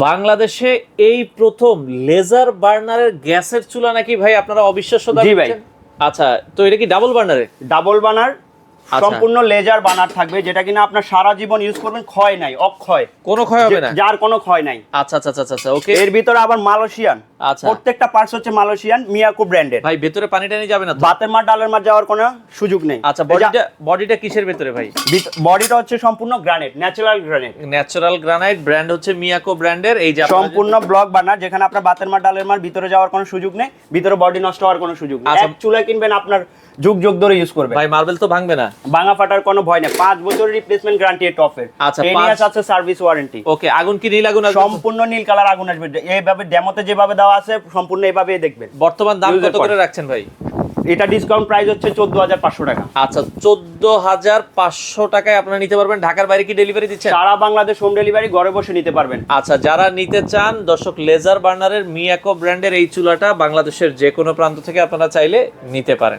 বাংলাদেশে এই প্রথম লেজার বার্নারের গ্যাসের চুলা নাকি ভাই আপনারা অবিশ্বাস্য দাম দিচ্ছেন? আচ্ছা, তো এটা কি ডাবল বার্নারে? ডাবল বার্নার, সম্পূর্ণ লেজার বার্নার থাকবে, যেটা কিনা আপনার সারা জীবন ইউজ করবেন, ক্ষয় নাই, অক্ষয়, কোনো ক্ষয় হবে না, যার কোনো ক্ষয় নাই। আচ্ছা আচ্ছা আচ্ছা আচ্ছা, ওকে। এর ভিতরে আবার মালয়েশিয়ান, আচ্ছা, প্রত্যেকটা পার্টস হচ্ছে মালয়েশিয়ান মিয়াকো ব্র্যান্ডের। ভাই ভেতরে পানি টানি যাবে না তো? ভাতের মার ডালের মার যাওয়ার কোনো সুযোগ নেই। আচ্ছা, বডিটা কিসের ভেতরে ভাই? বডিটা হচ্ছে সম্পূর্ণ granite, natural granite. Natural granite, brand হচ্ছে মিয়াকো ব্র্যান্ডের। এই যে সম্পূর্ণ ব্লক বার্নার, যেখানে আপনার ভাতের মার ডালের মার ভিতরে যাওয়ার কোনো সুযোগ নেই, ভিতরে বডি নষ্ট হওয়ার কোনো সুযোগ নেই। এক চুলা কিনবেন, আপনার যুগ যুগ ধরে ইউজ করবে। ভাই মার্বেল তো ভাঙবে না? ভাঙা ফাটার কোনো ভয় নেই, 5 বছরের রিপ্লেসমেন্ট গ্যারান্টি টপের। আচ্ছা, 10 ইয়ার্স আছে সার্ভিস ওয়ারেন্টি। ওকে, আগুন কি নীল আগুন আসবে? সম্পূর্ণ নীল কালার আগুন আসবে, এইভাবে ডেমোতে যেভাবে দেওয়া আছে সম্পূর্ণ এইভাবেই দেখবেন। বর্তমান দাম কত করে রাখছেন ভাই? এটা ডিসকাউন্ট প্রাইস হচ্ছে 14500 টাকা। আচ্ছা, 14500 টাকায় আপনারা নিতে পারবেন। ঢাকার বাইরে কি ডেলিভারি দিচ্ছেন? সারা বাংলাদেশ হোম ডেলিভারি, ঘরে বসে নিতে পারবেন। আচ্ছা, যারা নিতে চান দর্শক, লেজার বার্নারের মিয়াকো ব্র্যান্ডের এই চুলাটা বাংলাদেশের যে কোনো প্রান্ত থেকে আপনারা চাইলে নিতে পারেন।